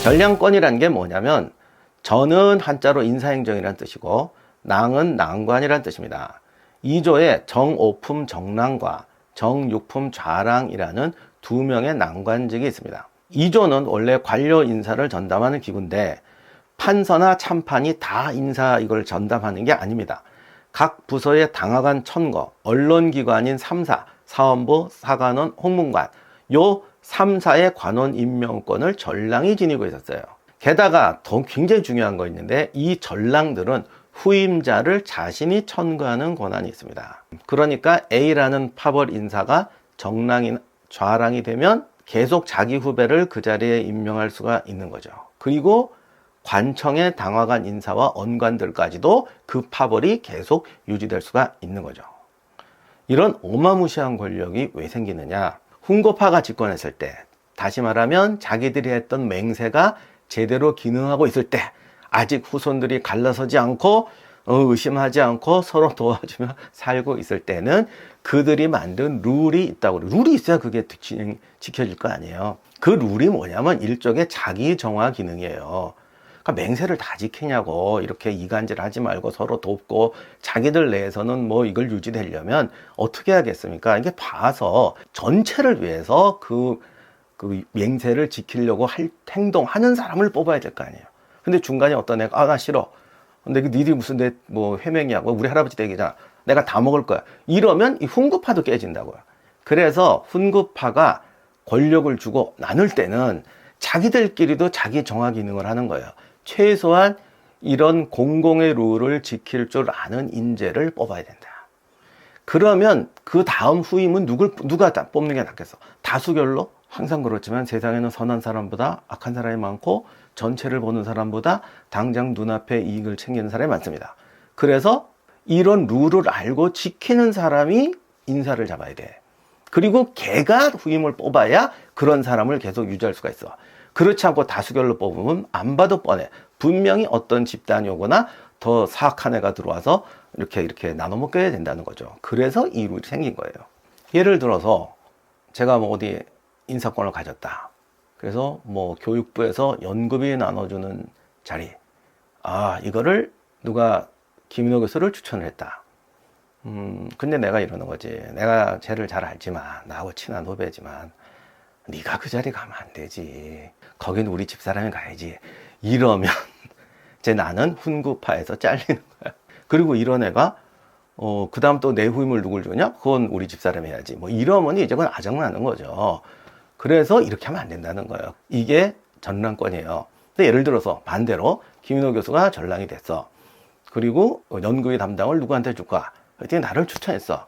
전량권이란 게 뭐냐면 전은 한자로 인사행정이란 뜻이고 낭은 낭관이란 뜻입니다. 2조에 정오품 정랑과 정육품 좌랑이라는 두 명의 낭관직이 있습니다. 2조는 원래 관료 인사를 전담하는 기구인데 판서나 참판이 다 인사 이걸 전담하는 게 아닙니다. 각 부서의 당하관 천거, 언론기관인 3사, 사원부, 사관원, 홍문관 요 3사의 관원 임명권을 전랑이 지니고 있었어요. 게다가 더 굉장히 중요한 거 있는데 이 전랑들은 후임자를 자신이 천거하는 권한이 있습니다. 그러니까 A라는 파벌 인사가 정랑이 좌랑이 되면 계속 자기 후배를 그 자리에 임명할 수가 있는 거죠. 그리고 관청의 당화관 인사와 언관들까지도 그 파벌이 계속 유지될 수가 있는 거죠. 이런 어마무시한 권력이 왜 생기느냐? 훈고파가 집권했을 때, 다시 말하면 자기들이 했던 맹세가 제대로 기능하고 있을 때, 아직 후손들이 갈라서지 않고 의심하지 않고 서로 도와주며 살고 있을 때는 그들이 만든 룰이 있다고 그래요. 룰이 있어야 그게 지켜질 거 아니에요. 그 룰이 뭐냐면 일종의 자기 정화 기능이에요. 그러니까 맹세를 다 지키냐고 이렇게 이간질 하지 말고 서로 돕고 자기들 내에서는 뭐 이걸 유지되려면 어떻게 하겠습니까? 이게 봐서 전체를 위해서 그 맹세를 지키려고 행동하는 사람을 뽑아야 될 거 아니에요. 근데 중간에 어떤 애가 나 싫어. 근데 니들이 무슨 내 뭐 회맹이야. 우리 할아버지 댁이잖아. 내가 다 먹을 거야. 이러면 이 훈구파도 깨진다고요. 그래서 훈구파가 권력을 주고 나눌 때는 자기들끼리도 자기 정화 기능을 하는 거예요. 최소한 이런 공공의 룰을 지킬 줄 아는 인재를 뽑아야 된다. 그러면 그 다음 후임은 누가 뽑는 게 낫겠어? 다수결로? 항상 그렇지만 세상에는 선한 사람보다 악한 사람이 많고 전체를 보는 사람보다 당장 눈앞에 이익을 챙기는 사람이 많습니다. 그래서 이런 룰을 알고 지키는 사람이 인사를 잡아야 돼. 그리고 걔가 후임을 뽑아야 그런 사람을 계속 유지할 수가 있어. 그렇지 않고 다수결로 뽑으면 안 봐도 뻔해. 분명히 어떤 집단이 오거나 더 사악한 애가 들어와서 이렇게 나눠 먹게 된다는 거죠. 그래서 이 룰이 생긴 거예요. 예를 들어서 제가 뭐 어디 인사권을 가졌다. 그래서 뭐 교육부에서 연급이 나눠주는 자리. 이거를 누가 김인호 교수를 추천을 했다. 근데 내가 이러는 거지. 내가 쟤를 잘 알지만, 나하고 친한 후배지만, 네가 그 자리 가면 안 되지. 거긴 우리 집사람이 가야지. 이러면 이제 나는 훈구파에서 잘리는 거야. 그리고 이런 애가 그 다음 또 내 후임을 누굴 주냐? 그건 우리 집사람이 해야지. 뭐 이러면 이제 그건 아작나는 거죠. 그래서 이렇게 하면 안 된다는 거예요. 이게 전랑권이에요. 근데 예를 들어서 반대로 김인호 교수가 전랑이 됐어. 그리고 연구의 담당을 누구한테 줄까? 그랬더니 나를 추천했어.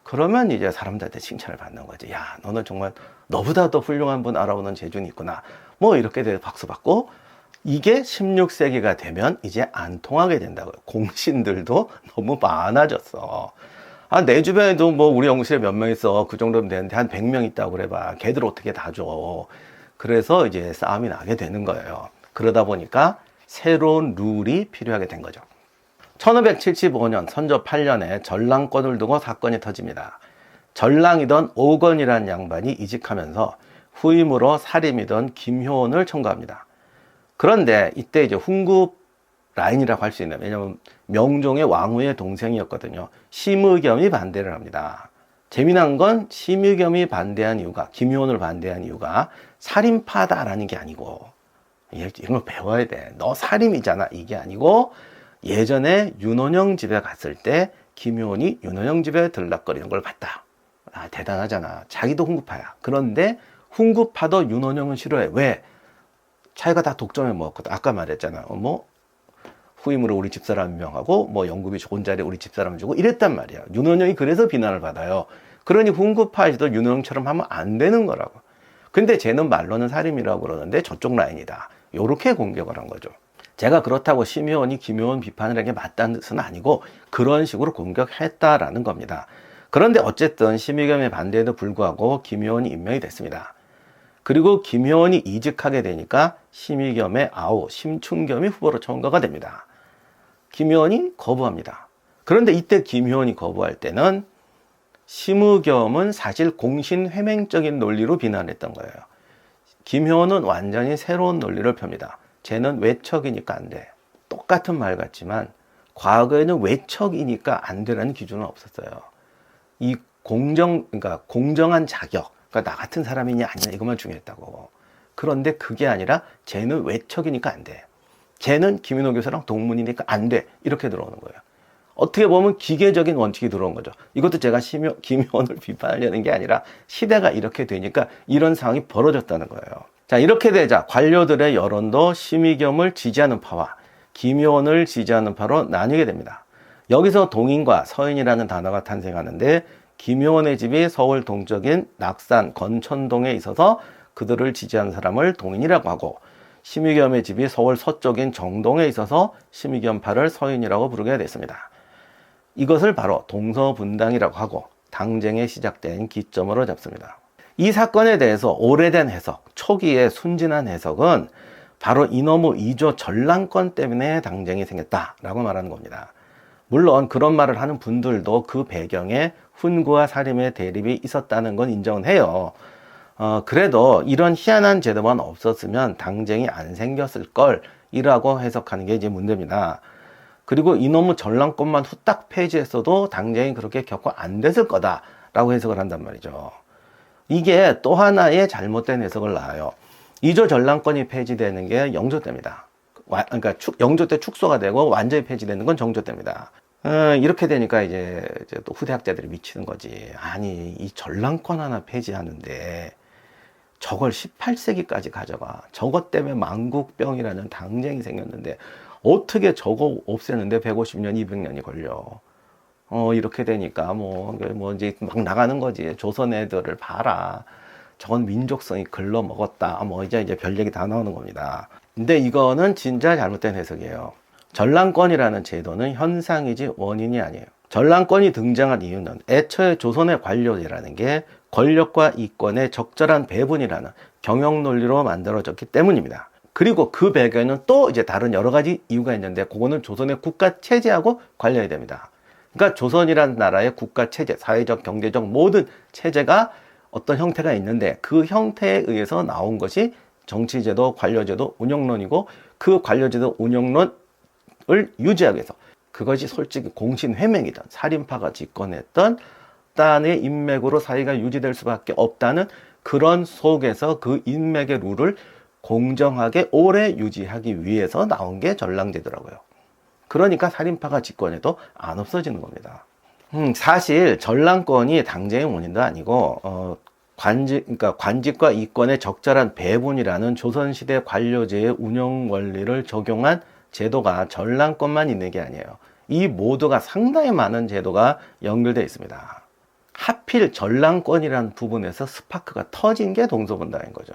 그러면 이제 사람들한테 칭찬을 받는 거지. 야, 너는 정말 너보다 더 훌륭한 분 알아보는 재주는 있구나. 뭐 이렇게 돼서 박수 받고, 이게 16세기가 되면 이제 안 통하게 된다고요. 공신들도 너무 많아졌어. 내 주변에도 뭐 우리 연구실에 몇 명 있어. 그 정도면 되는데 한 100명 있다고 그래봐. 걔들 어떻게 다 줘. 그래서 이제 싸움이 나게 되는 거예요. 그러다 보니까 새로운 룰이 필요하게 된 거죠. 1575년 선조 8년에 전랑권을 두고 사건이 터집니다. 전랑이던 오건이라는 양반이 이직하면서 후임으로 사림이던 김효원을 청구합니다. 그런데 이때 이제 훈구 라인이라고 할 수 있는, 왜냐면 명종의 왕후의 동생이었거든요. 심의겸이 반대를 합니다. 재미난 건 심의겸이 반대한 이유가, 김효원을 반대한 이유가 살인파다라는 게 아니고, 이런 걸 배워야 돼. 너 살인이잖아. 이게 아니고, 예전에 윤원영 집에 갔을 때 김효원이 윤원영 집에 들락거리는 걸 봤다. 대단하잖아. 자기도 훈구파야. 그런데 훈구파도 윤원영은 싫어해. 왜? 자기가 다 독점해 먹었거든. 아까 말했잖아. 뭐 후임으로 우리 집사람 임명하고 뭐 연급이 좋은 자리에 우리 집사람 주고 이랬단 말이야. 윤원영이 그래서 비난을 받아요. 그러니 훈구파에서도 윤원영처럼 하면 안 되는 거라고. 근데 쟤는 말로는 살인이라고 그러는데 저쪽 라인이다. 요렇게 공격을 한 거죠. 제가 그렇다고 심의원이 김효원 비판을 한 게 맞다는 뜻은 아니고 그런 식으로 공격했다라는 겁니다. 그런데 어쨌든 심의겸의 반대에도 불구하고 김효원이 임명이 됐습니다. 그리고 김효원이 이직하게 되니까 심의겸의 아우 심춘겸이 후보로 청구가 됩니다. 김효원이 거부합니다. 그런데 이때 김효원이 거부할 때는 심의겸은 사실 공신회맹적인 논리로 비난했던 거예요. 김효는 완전히 새로운 논리를 펴니다. 쟤는 외척이니까 안 돼. 똑같은 말 같지만 과거에는 외척이니까 안 되라는 기준은 없었어요. 이 그러니까 공정한 자격, 그러니까 나 같은 사람이냐 아니냐 이것만 중요했다고. 그런데 그게 아니라 쟤는 외척이니까 안 돼. 쟤는 김윤호 교수랑 동문이니까 안 돼. 이렇게 들어오는 거예요. 어떻게 보면 기계적인 원칙이 들어온 거죠. 이것도 제가 김효원을 비판하려는 게 아니라 시대가 이렇게 되니까 이런 상황이 벌어졌다는 거예요. 자, 이렇게 되자 관료들의 여론도 심의겸을 지지하는 파와 김효원을 지지하는 파로 나뉘게 됩니다. 여기서 동인과 서인이라는 단어가 탄생하는데 김효원의 집이 서울 동쪽인 낙산 건천동에 있어서 그들을 지지하는 사람을 동인이라고 하고 심의겸의 집이 서울 서쪽인 정동에 있어서 심의겸파를 서인이라고 부르게 됐습니다. 이것을 바로 동서분당이라고 하고 당쟁이 시작된 기점으로 잡습니다. 이 사건에 대해서 오래된 해석, 초기의 순진한 해석은 바로 이놈의 2조 전랑권 때문에 당쟁이 생겼다라고 말하는 겁니다. 물론 그런 말을 하는 분들도 그 배경에 훈구와 사림의 대립이 있었다는 건 인정은 해요. 그래도 이런 희한한 제도만 없었으면 당쟁이 안 생겼을 걸이라고 해석하는 게 이제 문제입니다. 그리고 이놈의 전랑권만 후딱 폐지했어도 당쟁이 그렇게 격화 안 됐을 거다라고 해석을 한단 말이죠. 이게 또 하나의 잘못된 해석을 낳아요. 2조 전랑권이 폐지되는 게 영조 때입니다. 그러니까 영조 때 축소가 되고 완전히 폐지되는 건 정조 때입니다. 이렇게 되니까 이제 또 후대 학자들이 미치는 거지. 아니, 이 전랑권 하나 폐지하는데 저걸 18세기까지 가져가. 저것 때문에 만국병이라는 당쟁이 생겼는데 어떻게 저거 없애는데 150년, 200년이 걸려. 이렇게 되니까 이제 막 나가는 거지. 조선 애들을 봐라. 저건 민족성이 글러 먹었다. 이제 별 얘기 다 나오는 겁니다. 근데 이거는 진짜 잘못된 해석이에요. 전랑권이라는 제도는 현상이지 원인이 아니에요. 전랑권이 등장한 이유는 애초에 조선의 관료제라는 게 권력과 이권의 적절한 배분이라는 경영 논리로 만들어졌기 때문입니다. 그리고 그 배경에는 또 이제 다른 여러 가지 이유가 있는데 그거는 조선의 국가 체제하고 관련이 됩니다. 그러니까 조선이라는 나라의 국가 체제, 사회적, 경제적 모든 체제가 어떤 형태가 있는데 그 형태에 의해서 나온 것이 정치제도, 관료제도, 운영론이고 그 관료제도, 운영론을 유지하기 위해서 그것이 솔직히 공신회맹이든 살인파가 집권했던 딴의 인맥으로 사회가 유지될 수밖에 없다는 그런 속에서 그 인맥의 룰을 공정하게 오래 유지하기 위해서 나온 게 전랑제도라고요. 그러니까 살인파가 집권해도 안 없어지는 겁니다. 사실 전랑권이 당쟁의 원인도 아니고 그러니까 관직과 이권의 적절한 배분이라는 조선시대 관료제의 운영 원리를 적용한 제도가 전랑권만 있는 게 아니에요. 이 모두가 상당히 많은 제도가 연결되어 있습니다. 하필 전랑권이라는 부분에서 스파크가 터진 게 동서분당인 거죠.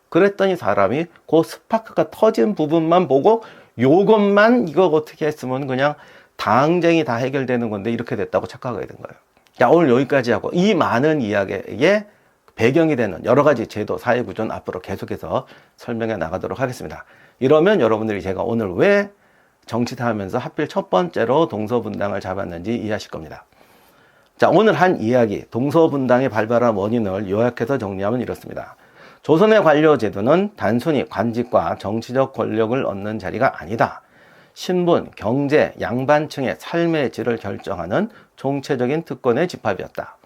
그랬더니 사람이 그 스파크가 터진 부분만 보고 요것만 이거 어떻게 했으면 그냥 당쟁이 다 해결되는 건데 이렇게 됐다고 착각하게 된 거예요. 자, 오늘 여기까지 하고 이 많은 이야기에 배경이 되는 여러 가지 제도, 사회구조는 앞으로 계속해서 설명해 나가도록 하겠습니다. 이러면 여러분들이 제가 오늘 왜 정치다 하면서 하필 첫 번째로 동서분당을 잡았는지 이해하실 겁니다. 자, 오늘 한 이야기, 동서분당의 발발한 원인을 요약해서 정리하면 이렇습니다. 조선의 관료제도는 단순히 관직과 정치적 권력을 얻는 자리가 아니다. 신분, 경제, 양반층의 삶의 질을 결정하는 총체적인 특권의 집합이었다.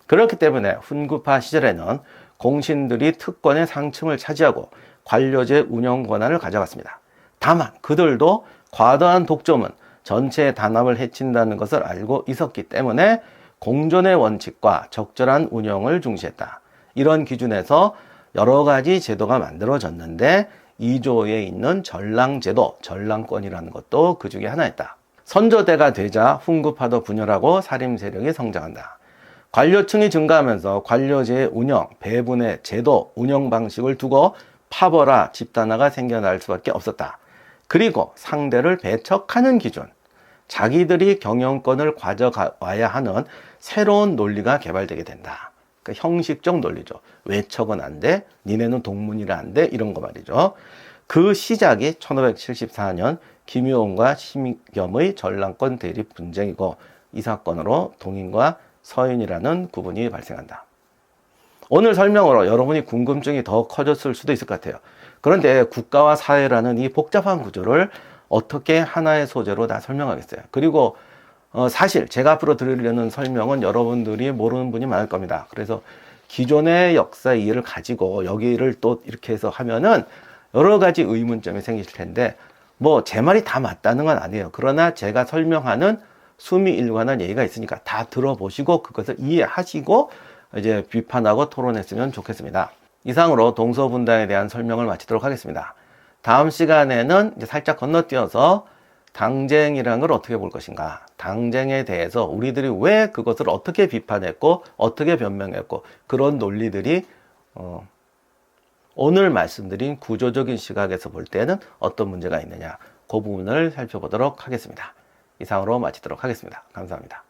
그렇기 때문에 훈구파 시절에는 공신들이 특권의 상층을 차지하고 관료제 운영 권한을 가져갔습니다. 다만 그들도 과도한 독점은 전체의 단합을 해친다는 것을 알고 있었기 때문에 공존의 원칙과 적절한 운영을 중시했다. 이런 기준에서 여러 가지 제도가 만들어졌는데 2조에 있는 전랑제도, 전랑권이라는 것도 그 중에 하나였다. 선조대가 되자 훈구파도 분열하고 살림 세력이 성장한다. 관료층이 증가하면서 관료제의 운영, 배분의 제도, 운영 방식을 두고 파벌화, 집단화가 생겨날 수밖에 없었다. 그리고 상대를 배척하는 기준, 자기들이 경영권을 가져와야 하는 새로운 논리가 개발되게 된다. 그 형식적 논리죠. 외척은 안 돼, 니네는 동문이라 안 돼, 이런 거 말이죠. 그 시작이 1574년 김효원과 심의겸의 전랑권 대립 분쟁이고 이 사건으로 동인과 서인이라는 구분이 발생한다. 오늘 설명으로 여러분이 궁금증이 더 커졌을 수도 있을 것 같아요. 그런데 국가와 사회라는 이 복잡한 구조를 어떻게 하나의 소재로 다 설명하겠어요. 그리고 사실 제가 앞으로 드리려는 설명은 여러분들이 모르는 분이 많을 겁니다. 그래서 기존의 역사 이해를 가지고 여기를 또 이렇게 해서 하면은 여러 가지 의문점이 생기실 텐데, 뭐 제 말이 다 맞다는 건 아니에요. 그러나 제가 설명하는 수미일관한 얘기가 있으니까 다 들어보시고 그것을 이해하시고 이제 비판하고 토론했으면 좋겠습니다. 이상으로 동서분단에 대한 설명을 마치도록 하겠습니다. 다음 시간에는 이제 살짝 건너뛰어서 당쟁이라는 걸 어떻게 볼 것인가, 당쟁에 대해서 우리들이 왜 그것을 어떻게 비판했고 어떻게 변명했고, 그런 논리들이 오늘 말씀드린 구조적인 시각에서 볼 때는 어떤 문제가 있느냐, 그 부분을 살펴보도록 하겠습니다. 이상으로 마치도록 하겠습니다. 감사합니다.